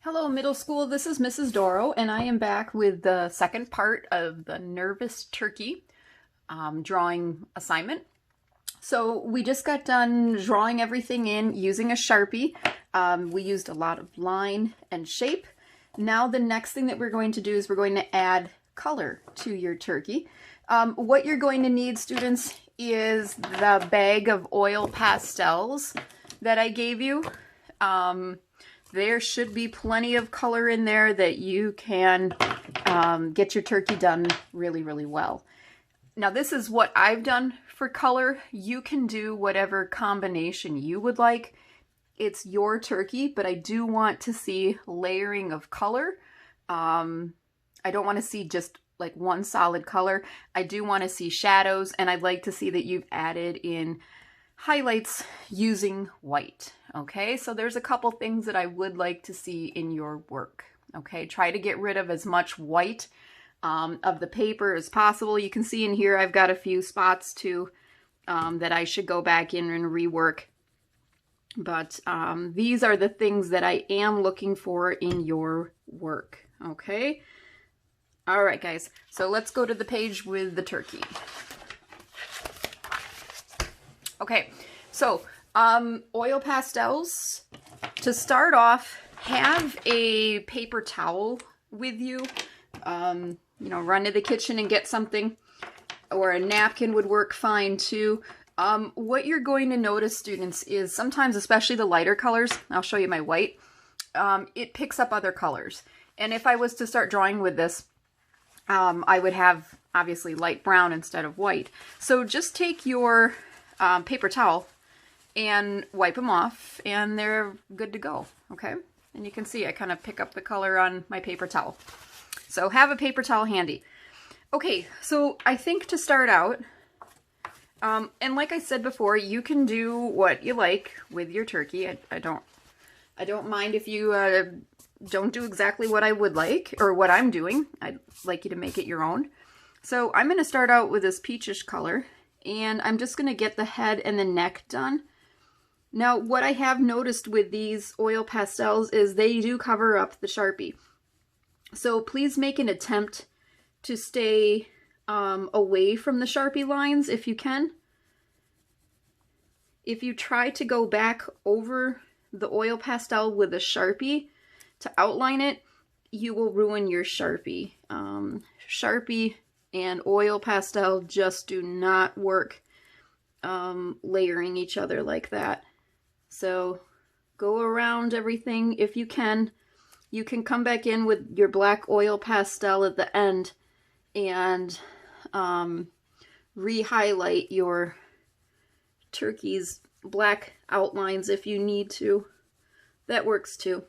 Hello, middle school. This is Mrs. Doro, and I am back with the second part of the Nervous Turkey drawing assignment. So we just got done drawing everything in using a Sharpie. We used a lot of line and shape. Now the next thing that we're going to do is we're going to add color to your turkey. What you're going to need, students, is the bag of oil pastels that I gave you. There should be plenty of color in there that you can get your turkey done really, really well. Now this is what I've done for color. You can do whatever combination you would like. It's your turkey, but I do want to see layering of color. I don't want to see just like one solid color. I do want to see shadows, and I'd like to see that you've added in highlights using white. Okay, so there's a couple things that I would like to see in your work. Okay, try to get rid of as much white of the paper as possible. You can see in here I've got a few spots too that I should go back in and rework. But these are the things that I am looking for in your work. Okay, all right guys, so let's go to the page with the turkey. Okay, so oil pastels. To start off, have a paper towel with you. You know, run to the kitchen and get something, or a napkin would work fine too. What you're going to notice, students, is sometimes, especially the lighter colors, I'll show you my white, it picks up other colors. And if I was to start drawing with this, I would have obviously light brown instead of white. So just take your paper towel and wipe them off, and they're good to go. Okay, and you can see I kind of pick up the color on my paper towel. So have a paper towel handy. Okay, so I think to start out, and like I said before, you can do what you like with your turkey. I don't mind if you don't do exactly what I would like or what I'm doing. I'd like you to make it your own. So I'm going to start out with this peachish color, and I'm just going to get the head and the neck done. Now, what I have noticed with these oil pastels is they do cover up the Sharpie. So please make an attempt to stay away from the Sharpie lines if you can. If you try to go back over the oil pastel with a Sharpie to outline it, you will ruin your Sharpie. Sharpie and oil pastel just do not work layering each other like that. So go around everything if you can. You can come back in with your black oil pastel at the end and re-highlight your turkey's black outlines if you need to. That works too.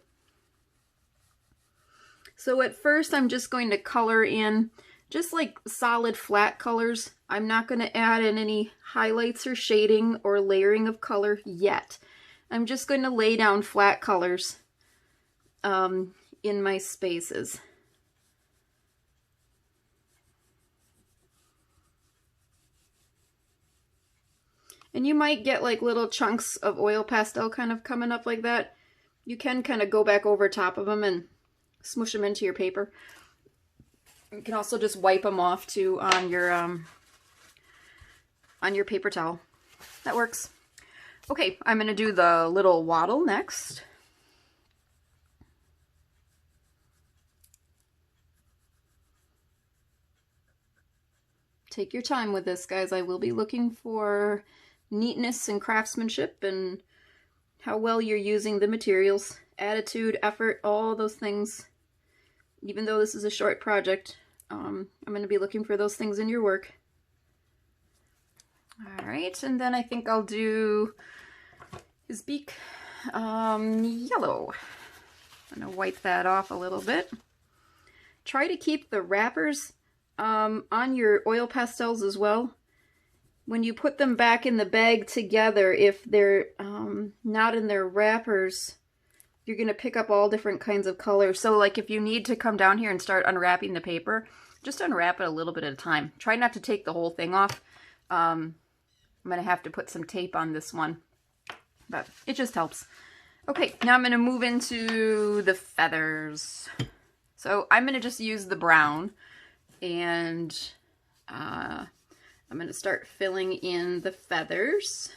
So at first I'm just going to color in just like solid flat colors. I'm not going to add in any highlights or shading or layering of color yet. I'm just going to lay down flat colors in my spaces. And you might get like little chunks of oil pastel kind of coming up like that. You can kind of go back over top of them and smush them into your paper. You can also just wipe them off too on your paper towel. That works. Okay, I'm going to do the little waddle next. Take your time with this, guys. I will be looking for neatness and craftsmanship and how well you're using the materials, attitude, effort, all those things. Even though this is a short project, I'm going to be looking for those things in your work. All right, and then I think I'll do his beak yellow. I'm going to wipe that off a little bit. Try to keep the wrappers on your oil pastels as well. When you put them back in the bag together, if they're not in their wrappers, you're going to pick up all different kinds of colors. So like if you need to come down here and start unwrapping the paper, just unwrap it a little bit at a time. Try not to take the whole thing off. I'm going to have to put some tape on this one, but it just helps. Okay, now I'm going to move into the feathers. So I'm going to just use the brown, and I'm going to start filling in the feathers.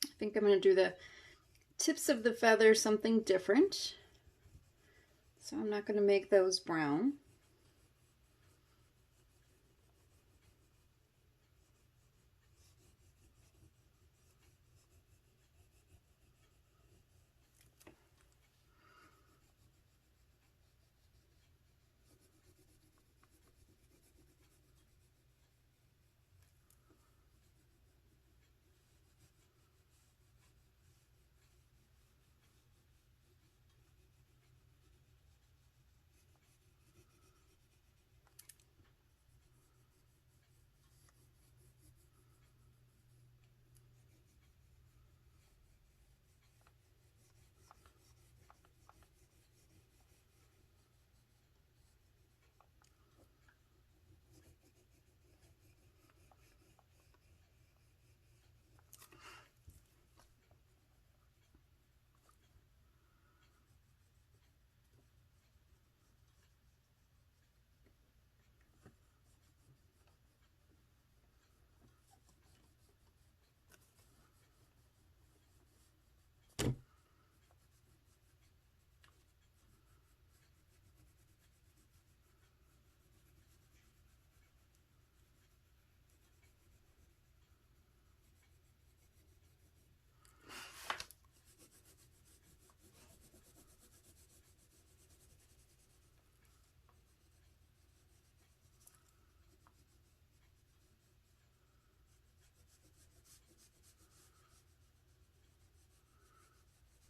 I think I'm going to do the tips of the feathers something different. So I'm not going to make those brown.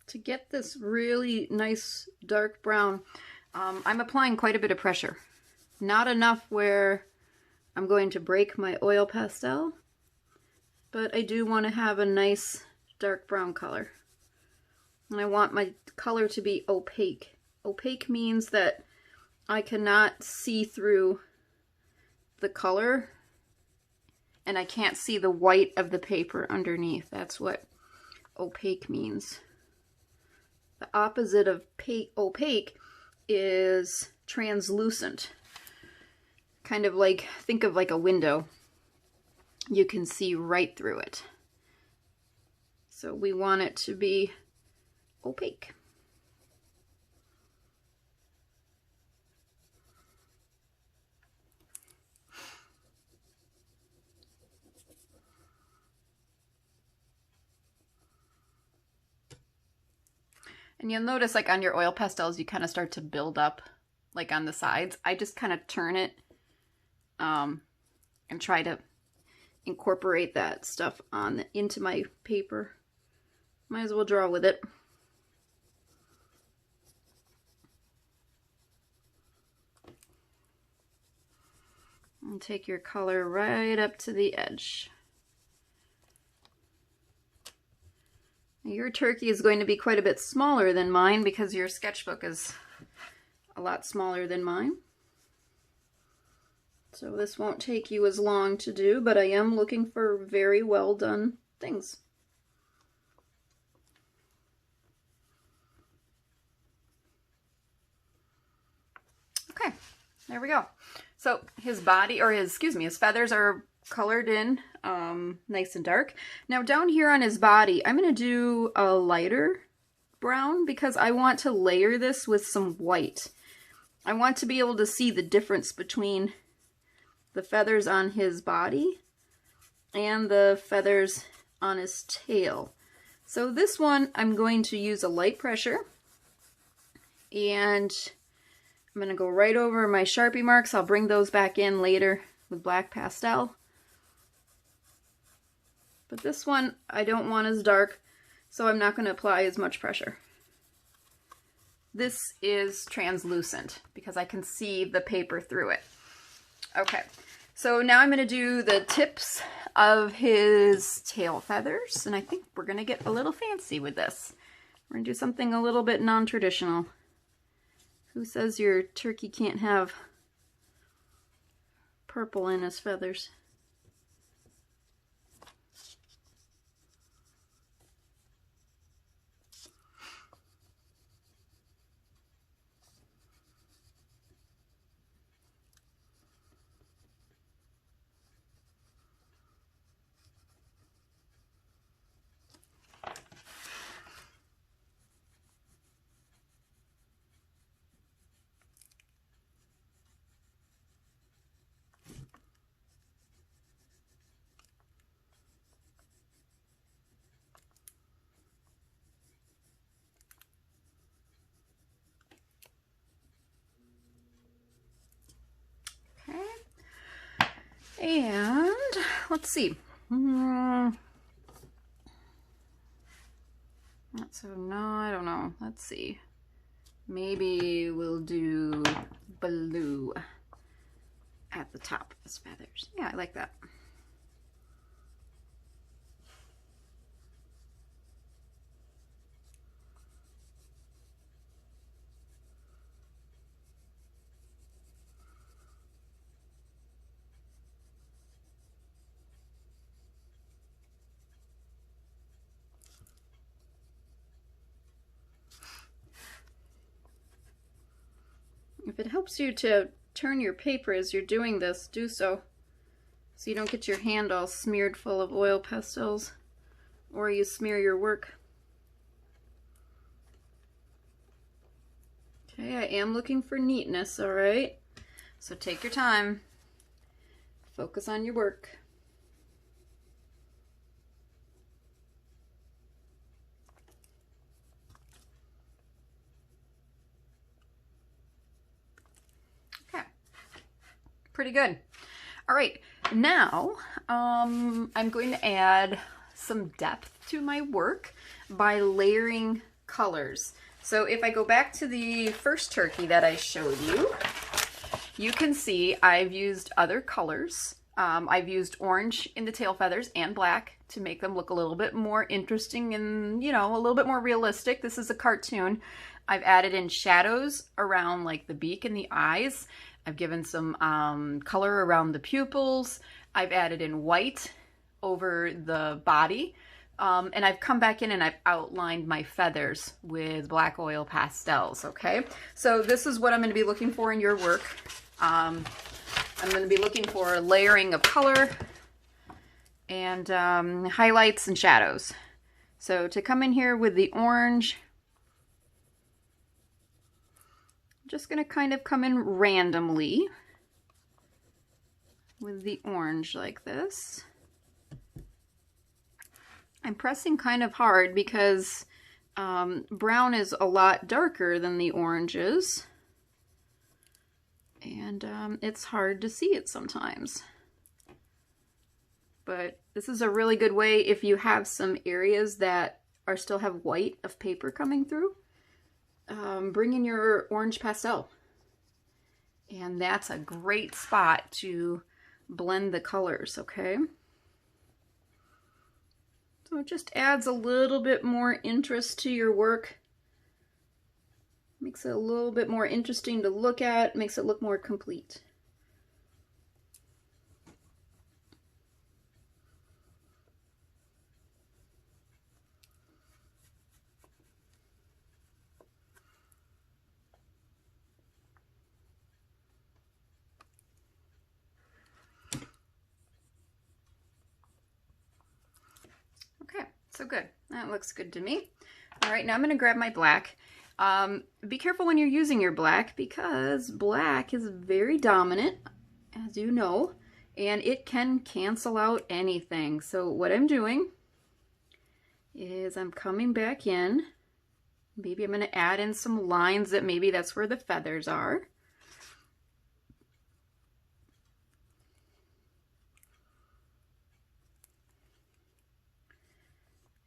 To get this really nice dark brown, I'm applying quite a bit of pressure. Not enough where I'm going to break my oil pastel, but I do want to have a nice dark brown color. And I want my color to be opaque. Opaque means that I cannot see through the color and I can't see the white of the paper underneath. That's what opaque means. The opposite of opaque is translucent. Kind of like, think of like a window. You can see right through it. So we want it to be opaque. And you'll notice like on your oil pastels, you kind of start to build up like on the sides. I just kind of turn it and try to incorporate that stuff into my paper. Might as well draw with it. And take your color right up to the edge. Your turkey is going to be quite a bit smaller than mine because your sketchbook is a lot smaller than mine. So this won't take you as long to do, but I am looking for very well done things. Okay, there we go. So his body, or his feathers are colored in nice and dark. Now down here on his body, I'm going to do a lighter brown because I want to layer this with some white. I want to be able to see the difference between the feathers on his body and the feathers on his tail. So this one, I'm going to use a light pressure, and I'm going to go right over my Sharpie marks. I'll bring those back in later with black pastel. But this one I don't want as dark, so I'm not going to apply as much pressure. this is translucent because I can see the paper through it. Okay, so now I'm going to do the tips of his tail feathers, and I think we're going to get a little fancy with this. We're going to do something a little bit non-traditional. Who says your turkey can't have purple in his feathers? And let's see. So no, I don't know. Let's see. Maybe we'll do blue at the top of his feathers. Yeah, I like that. If it helps you to turn your paper as you're doing this, do so you don't get your hand all smeared full of oil pastels or you smear your work. Okay, I am looking for neatness, all right? So take your time. Focus on your work. Pretty good. All right, now I'm going to add some depth to my work by layering colors. So if I go back to the first turkey that I showed you, you can see I've used other colors. I've used orange in the tail feathers and black to make them look a little bit more interesting and, you know, a little bit more realistic. This is a cartoon. I've added in shadows around like the beak and the eyes. I've given some color around the pupils. I've added in white over the body. And I've come back in and I've outlined my feathers with black oil pastels, okay? So this is what I'm going to be looking for in your work. I'm going to be looking for layering of color and highlights and shadows. So to come in here with the orange, just going to kind of come in randomly with the orange like this. I'm pressing kind of hard because brown is a lot darker than the orange is, and it's hard to see it sometimes. But this is a really good way if you have some areas that still have white of paper coming through. Bring in your orange pastel, and that's a great spot to blend the colors, okay? So it just adds a little bit more interest to your work, makes it a little bit more interesting to look at, makes it look more complete. So good. That looks good to me. All right, now I'm going to grab my black. Be careful when you're using your black because black is very dominant, as you know, and it can cancel out anything. So what I'm doing is I'm coming back in. Maybe I'm going to add in some lines that maybe that's where the feathers are.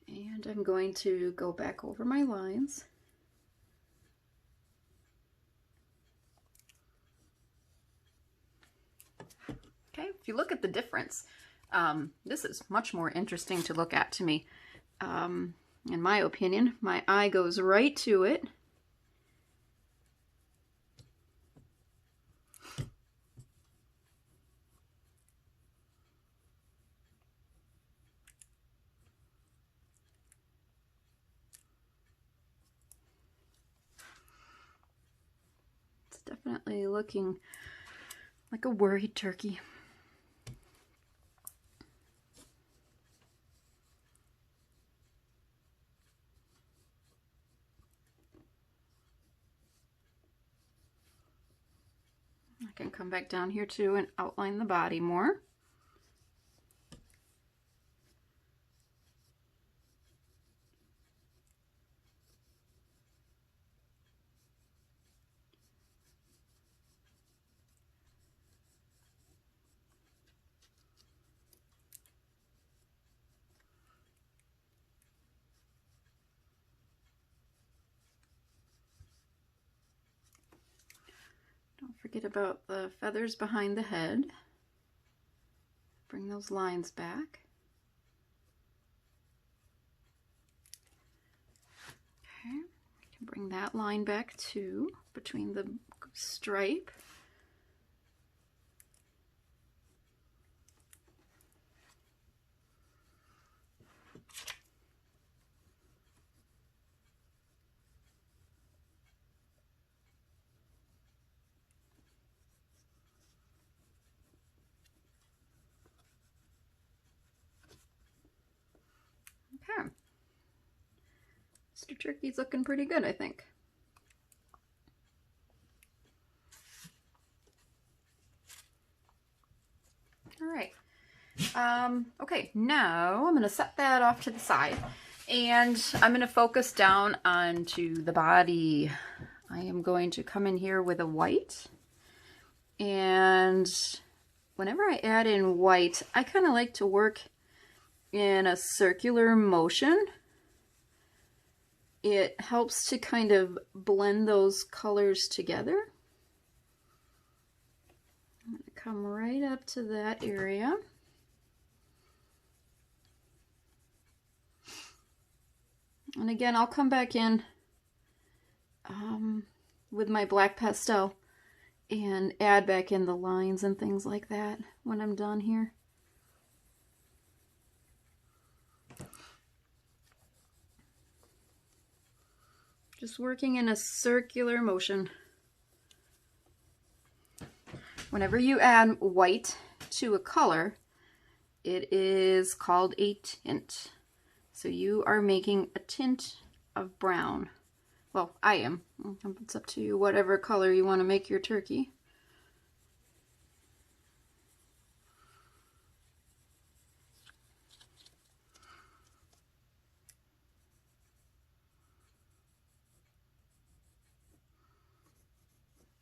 And I'm going to go back over my lines. if you look at the difference, this is much more interesting to look at to me. In my opinion, my eye goes right to it. It's definitely looking like a worried turkey. I can come back down here too and outline the body more. Don't forget about the feathers behind the head. Bring those lines back. Okay, I can bring that line back too, between the stripe. Okay. Mr. Turkey's looking pretty good, I think. All right. Okay, now I'm going to set that off to the side, and I'm going to focus down onto the body. I am going to come in here with a white, and whenever I add in white, I kind of like to work in a circular motion. It helps to kind of blend those colors together. I'm going to come right up to that area. And again, I'll come back in with my black pastel and add back in the lines and things like that when I'm done here. Just working in a circular motion. Whenever you add white to a color, it is called a tint. So you are making a tint of brown. Well, I am. It's up to you, whatever color you want to make your turkey.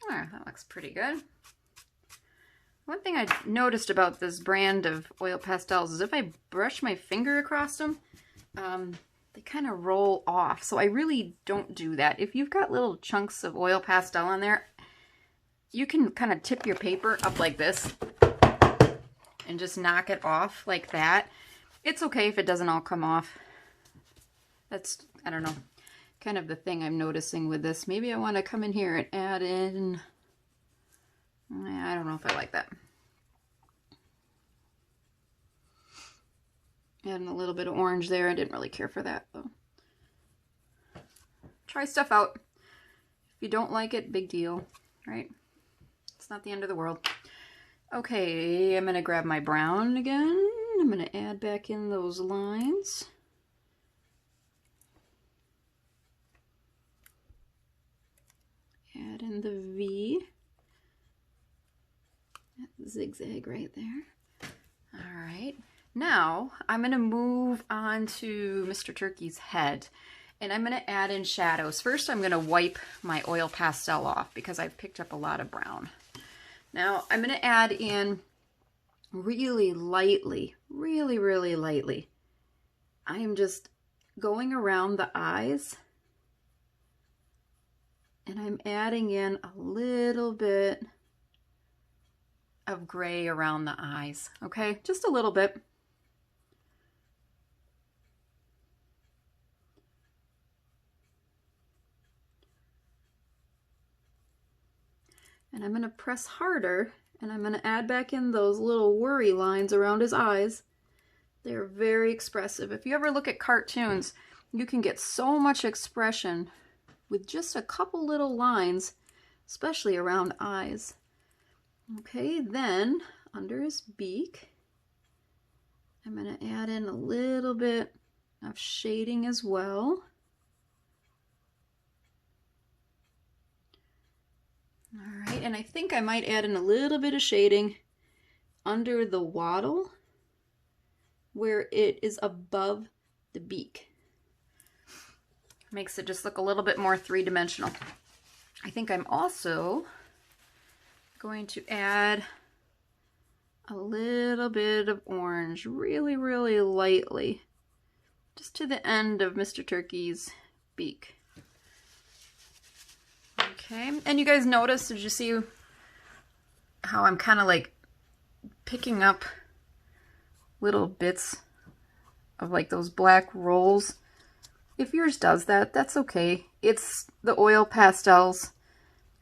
Alright, that looks pretty good. One thing I noticed about this brand of oil pastels is if I brush my finger across them, they kind of roll off. So I really don't do that. If you've got little chunks of oil pastel on there, you can kind of tip your paper up like this and just knock it off like that. It's okay if it doesn't all come off. That's, I don't know, kind of the thing I'm noticing with this. Maybe I want to come in here and add in, I don't know if I like that. Adding a little bit of orange there. I didn't really care for that though. Try stuff out. If you don't like it, big deal, right? It's not the end of the world. Okay, I'm gonna grab my brown again. I'm gonna add back in those lines. Add in the V. That zigzag right there. All right. Now, I'm going to move on to Mr. Turkey's head, and I'm going to add in shadows. First, I'm going to wipe my oil pastel off because I've picked up a lot of brown. Now, I'm going to add in really lightly, really lightly. I am just going around the eyes, and I'm adding in a little bit of gray around the eyes, okay? Just a little bit. And I'm going to press harder, and I'm going to add back in those little worry lines around his eyes. They're very expressive. If you ever look at cartoons, you can get so much expression with just a couple little lines, especially around eyes. Okay, then under his beak, I'm going to add in a little bit of shading as well. All right, and I think I might add in a little bit of shading under the wattle where it is above the beak. Makes it just look a little bit more three-dimensional. I think I'm also going to add a little bit of orange, really, really lightly, just to the end of Mr. Turkey's beak. Okay, and you guys notice, did you see how I'm kind of like picking up little bits of like those black rolls? If yours does that, that's okay. It's the oil pastels.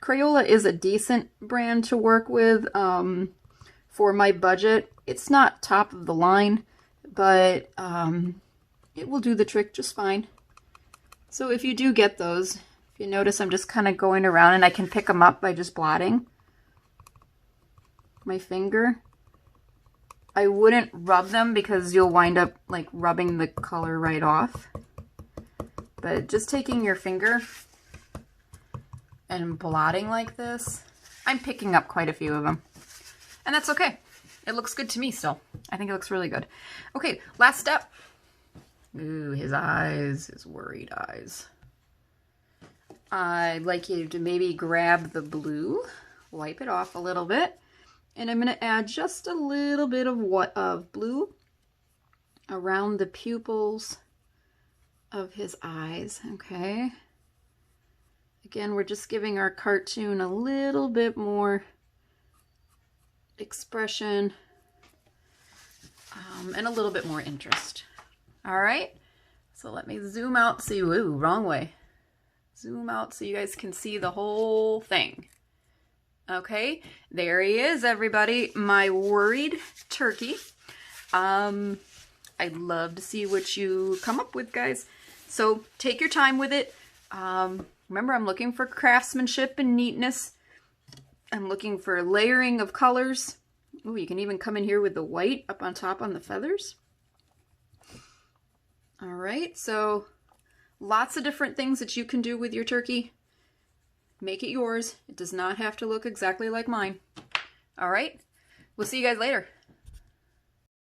Crayola is a decent brand to work with for my budget. It's not top of the line, but it will do the trick just fine. So if you do get those, if you notice I'm just kind of going around and I can pick them up by just blotting my finger. I wouldn't rub them because you'll wind up like rubbing the color right off. But just taking your finger and blotting like this, I'm picking up quite a few of them. And that's okay. It looks good to me still. I think it looks really good. Okay, last step. Ooh, his eyes, his worried eyes. I'd like you to maybe grab the blue, wipe it off a little bit, and I'm going to add just a little bit of blue around the pupils of his eyes, okay? Again, we're just giving our cartoon a little bit more expression and a little bit more interest. All right, so let me zoom out, see, ooh, wrong way. Zoom out so you guys can see the whole thing. Okay, there he is, everybody, my worried turkey. I'd love to see what you come up with, guys. So take your time with it. Remember, I'm looking for craftsmanship and neatness. I'm looking for layering of colors. Ooh, you can even come in here with the white up on top on the feathers. All right, so lots of different things that you can do with your turkey. Make it yours. It does not have to look exactly like mine. All right, we'll see you guys later.